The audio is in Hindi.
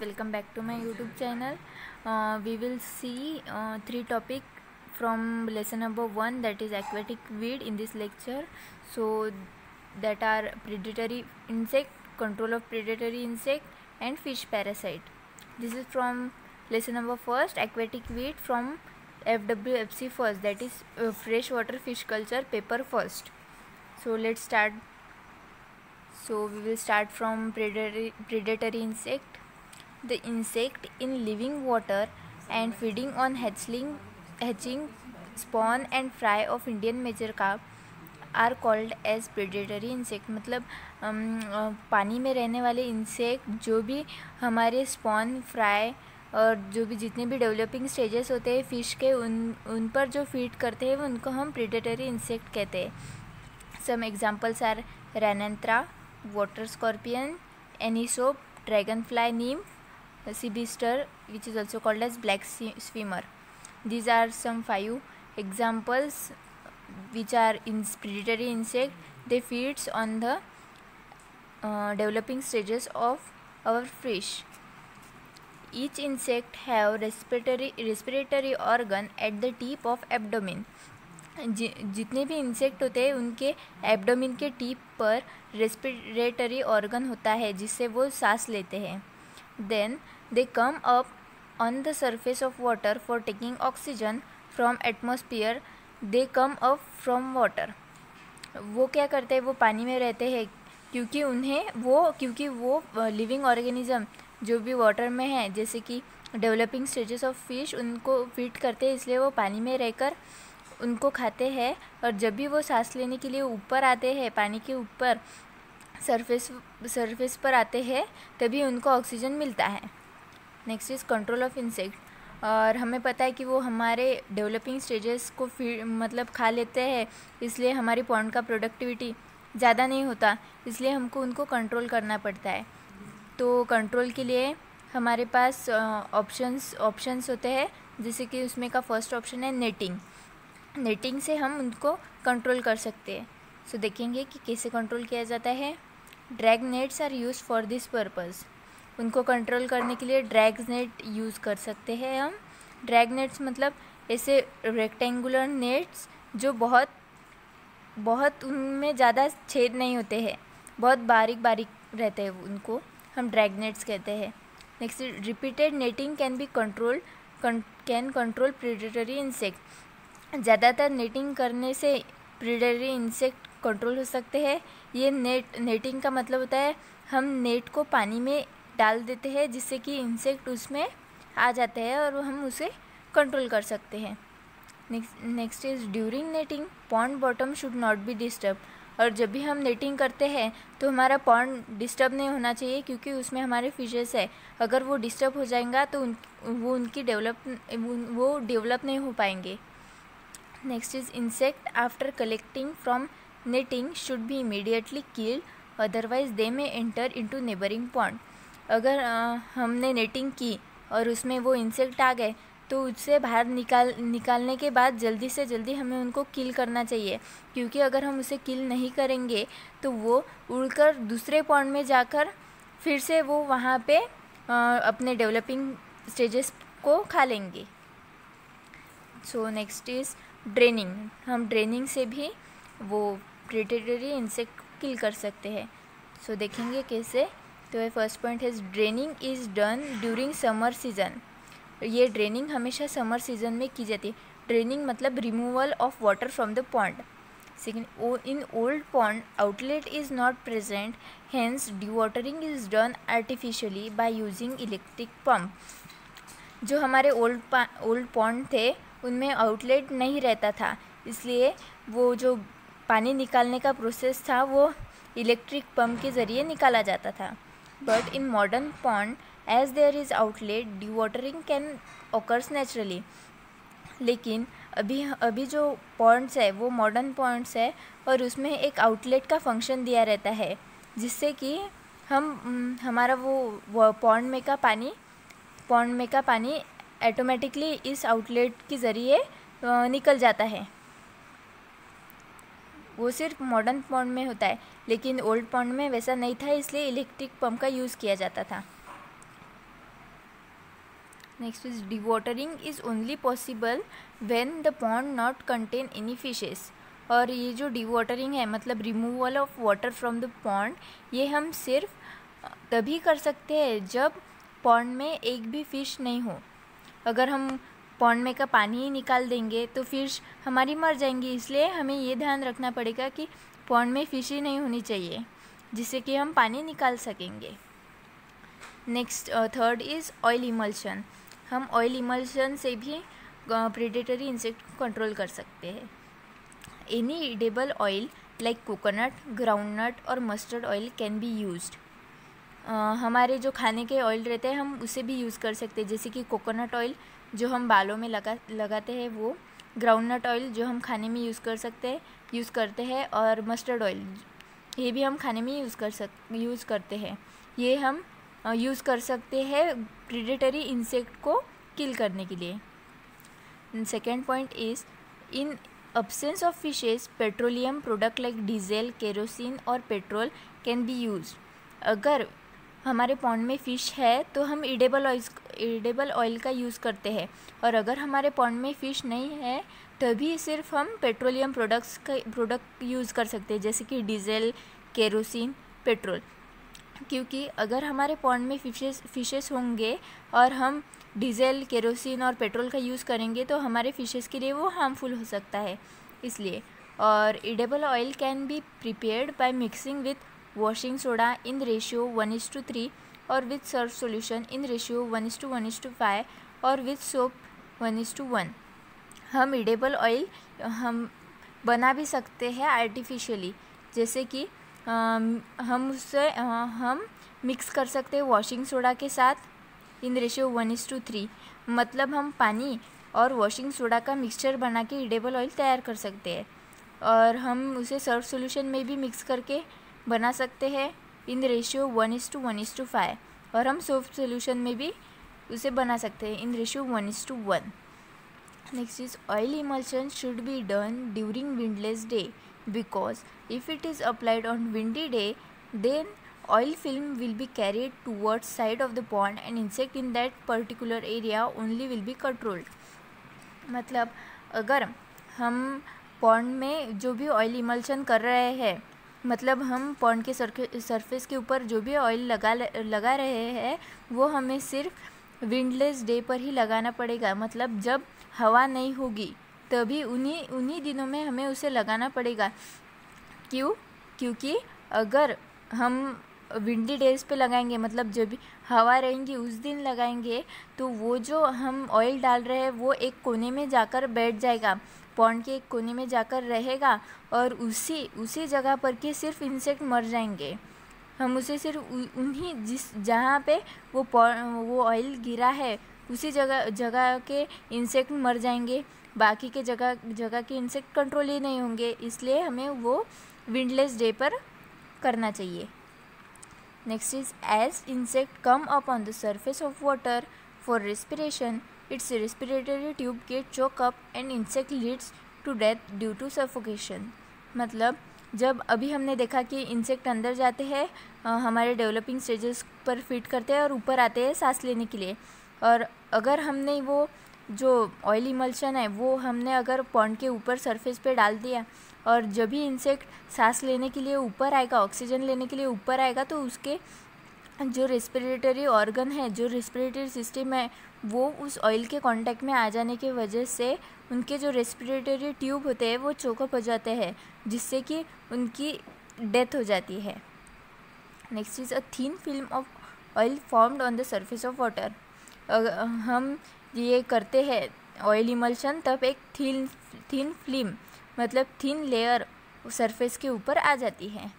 welcome back to my YouTube channel. We will see three topics from lesson number 1, that is aquatic weed, in this lecture. So that are predatory insect, control of predatory insect and fish parasite. This is from lesson number 1, aquatic weed, from FWFC first, that is freshwater fish culture paper first. So let's start. So we will start from predatory insect. The insect in living water and feeding on hatching spawn and fry of Indian major carp are called as predatory insect. मतलब पानी में रहने वाले इंसेक्ट जो भी हमारे स्पॉन फ्राई और जो भी जितने भी डेवलपिंग स्टेजेस होते हैं फ़िश के उन पर जो फीड करते हैं उनको हम प्रेडेटरी इंसेक्ट कहते हैं. Some examples are Ranatra, water scorpion, anisop, dragonfly nymph, sea beaster, which is also called as black swimmer. These are some 5 examples which are in predatory insect. They feeds on the developing stages of our fish. Each insect have respiratory organ at the tip of abdomen. जितने भी इंसेक्ट होते हैं उनके एब्डोमिन के टिप पर रेस्पिरेटरी ऑर्गन होता है जिससे वो सांस लेते हैं. Then they come up on the surface of water for taking oxygen from atmosphere. They come up from water. वो क्या करते हैं, वो पानी में रहते हैं क्योंकि वो लिविंग ऑर्गेनिज्म जो भी वाटर में है, जैसे कि डेवलपिंग स्टेजेस ऑफ फिश, उनको फीड करते हैं, इसलिए वो पानी में रहकर उनको खाते हैं. और जब भी वो सांस लेने के लिए ऊपर आते हैं, पानी के ऊपर सरफेस पर आते हैं, तभी उनको ऑक्सीजन मिलता है. Next is control of insect. और हमें पता है कि वो हमारे डेवलपिंग स्टेजेस को मतलब खा लेते हैं, इसलिए हमारी पॉन्ड का प्रोडक्टिविटी ज़्यादा नहीं होता, इसलिए हमको उनको कंट्रोल करना पड़ता है. तो कंट्रोल के लिए हमारे पास ऑप्शंस होते हैं, जैसे कि उसमें का फर्स्ट ऑप्शन है नेटिंग. नेटिंग से हम उनको कंट्रोल कर सकते हैं. सो देखेंगे कि कैसे कंट्रोल किया जाता है. Drag nets are use for this purpose. उनको कंट्रोल करने के लिए ड्रैग नेट यूज़ कर सकते हैं हम. ड्रैग नेट्स मतलब ऐसे रेक्टेंगुलर नेट्स जो बहुत उनमें ज़्यादा छेद नहीं होते हैं, बहुत बारीक रहते हैं, उनको हम ड्रैग नेट्स कहते हैं. Next, repeated netting can control predatory insect. ज़्यादातर नेटिंग करने से प्रेडेटरी इंसेक्ट कंट्रोल हो सकते हैं. ये नेटिंग का मतलब होता है हम नेट को पानी में डाल देते हैं जिससे कि इंसेक्ट उसमें आ जाते हैं और हम उसे कंट्रोल कर सकते हैं. Next is during netting pond bottom should not be disturb. और जब भी हम नेटिंग करते हैं तो हमारा पॉन्ड डिस्टर्ब नहीं होना चाहिए, क्योंकि उसमें हमारे फिशेस है. अगर वो डिस्टर्ब हो जाएगा तो वो डेवलप नहीं हो पाएंगे. Next is insect after collecting from netting should be immediately killed, otherwise they में एंटर इनटू नेबरिंग पॉन्ड. अगर हमने नेटिंग की और उसमें वो इंसेक्ट आ गए तो उससे बाहर निकालने के बाद जल्दी से जल्दी हमें उनको किल करना चाहिए, क्योंकि अगर हम उसे किल नहीं करेंगे तो वो उड़कर दूसरे पॉन्ड में जाकर फिर से वो वहाँ पे अपने डेवलपिंग स्टेजेस को खा लेंगे. So next is draining. हम ड्रेनिंग से भी वो प्रेडेटरी इंसेक्ट किल कर सकते हैं. सो देखेंगे कैसे. तो फर्स्ट पॉइंट है draining is done during summer season. ये ड्रेनिंग हमेशा समर सीजन में की जाती है. ड्रेनिंग मतलब removal of water from the pond. Second, in old pond outlet is not present, hence dewatering is done artificially by using electric pump. जो हमारे ओल्ड पॉन्ड थे उनमें आउटलेट नहीं रहता था, इसलिए वो जो पानी निकालने का प्रोसेस था वो इलेक्ट्रिक पंप के ज़रिए निकाला जाता था. But in modern pond as there is outlet, dewatering can occurs naturally. लेकिन अभी जो पॉन्ड्स है वो मॉडर्न पॉन्ड्स है और उसमें एक आउटलेट का फंक्शन दिया रहता है, जिससे कि हमारा वो पॉन्ड में का पानी ऑटोमेटिकली इस आउटलेट के ज़रिए निकल जाता है. वो सिर्फ मॉडर्न पॉन्ड में होता है, लेकिन ओल्ड पॉन्ड में वैसा नहीं था, इसलिए इलेक्ट्रिक पंप का यूज़ किया जाता था. Next is dewatering is only possible when the pond not contain any fishes. और ये जो डिवॉटरिंग है मतलब removal of water from the pond, ये हम सिर्फ तभी कर सकते हैं जब पॉन्ड में एक भी फ़िश नहीं हो। अगर हम पॉन्ड में का पानी ही निकाल देंगे तो फिश हमारी मर जाएंगी, इसलिए हमें ये ध्यान रखना पड़ेगा कि पॉन्ड में फ़िश ही नहीं होनी चाहिए जिससे कि हम पानी निकाल सकेंगे। Next third is oil emulsion. हम ऑयल इमल्शन से भी प्रेडेटरी इंसेक्ट को कंट्रोल कर सकते हैं। Any edible oil like coconut, groundnut और mustard oil can be used. हमारे जो खाने के ऑयल रहते हैं हम उसे भी यूज़ कर सकते हैं, जैसे कि कोकोनट ऑयल जो हम बालों में लगाते हैं वो, ग्राउंडनट ऑयल जो हम खाने में यूज़ करते हैं और मस्टर्ड ऑयल ये भी हम खाने में यूज़ करते हैं। ये हम यूज़ कर सकते हैं प्रेडेटरी इंसेक्ट को किल करने के लिए। Second point is in absence of fishes, petroleum product like diesel, kerosene और पेट्रोल कैन बी यूज्ड। अगर हमारे पॉन्ड में फ़िश है तो हम ईडेबल ऑयल का यूज़ करते हैं, और अगर हमारे पॉन्ड में फ़िश नहीं है तभी सिर्फ हम पेट्रोलियम प्रोडक्ट यूज़ कर सकते हैं, जैसे कि डीजल, केरोसिन, पेट्रोल। क्योंकि अगर हमारे पॉन्ड में फिशेस होंगे और हम डीजल, केरोसिन और पेट्रोल का यूज़ करेंगे तो हमारे फिशेस के लिए वो हार्मफुल हो सकता है, इसलिए। और edible oil can be prepared by mixing with washing soda in ratio 1:3 और with Surf solution in ratio 1:1:5 और विथ सोप 1:1। हम ईडेबल ऑयल हम बना भी सकते हैं आर्टिफिशियली, जैसे कि हम मिक्स कर सकते हैं वॉशिंग सोडा के साथ इन रेशियो 1:3। मतलब हम पानी और वॉशिंग सोडा का मिक्सचर बना के ईडेबल ऑयल तैयार कर सकते हैं, और हम उसे सर्फ सॉल्यूशन में भी मिक्स करके बना सकते हैं इन रेशियो 1:1:5, और हम सोप सॉल्यूशन में भी उसे बना सकते हैं in ratio 1:1। Next is oil emulsion should be done during windless day, because if it is applied on windy day then oil film will be carried towards side of the pond and insect in that particular area only will be controlled। मतलब अगर हम पॉन्ड में जो भी ऑयल इमल्शन कर रहे हैं, मतलब हम पॉन्ड के सरफेस के ऊपर जो भी ऑयल लगा रहे हैं वो हमें सिर्फ विंडलेस डे पर ही लगाना पड़ेगा। मतलब जब हवा नहीं होगी तभी उन्हीं दिनों में हमें उसे लगाना पड़ेगा। क्योंकि अगर हम विंडी डेज पे लगाएंगे, मतलब जब भी हवा रहेंगी उस दिन लगाएंगे, तो वो जो हम ऑयल डाल रहे हैं वो एक कोने में जाकर बैठ जाएगा, पॉन्ड के एक कोने में जाकर रहेगा, और उसी जगह पर के सिर्फ इंसेक्ट मर जाएंगे। हम उसे सिर्फ जहाँ पे वो ऑयल गिरा है उसी जगह के इंसेक्ट मर जाएंगे, बाकी के जगह के इंसेक्ट कंट्रोल ही नहीं होंगे, इसलिए हमें वो विंडलेस डे पर करना चाहिए। Next is as insect come up on the surface of water for respiration, its respiratory tube get choke up and insect leads to death due to suffocation. मतलब जब अभी हमने देखा कि इंसेक्ट अंदर जाते हैं, हमारे डेवलपिंग स्टेजेस पर फिट करते हैं और ऊपर आते हैं सांस लेने के लिए, और अगर हमने वो जो ऑयल इमल्शन है वो हमने अगर पॉन्ड के ऊपर सरफेस पे डाल दिया, और जब भी इंसेक्ट सांस लेने के लिए ऊपर आएगा, ऑक्सीजन लेने के लिए ऊपर आएगा, तो उसके जो रेस्पिरेटरी ऑर्गन है, जो रेस्पिरेटरी सिस्टम है, वो उस ऑयल के कांटेक्ट में आ जाने की वजह से उनके जो रेस्पिरेटरी ट्यूब होते हैं वो चोकअप हो जाते हैं, जिससे कि उनकी डेथ हो जाती है। Next is a thin film of oil formed on the surface of water. हम ये करते हैं ऑयल इमल्शन तब एक थिन फिल्म मतलब थिन लेयर सरफेस के ऊपर आ जाती है।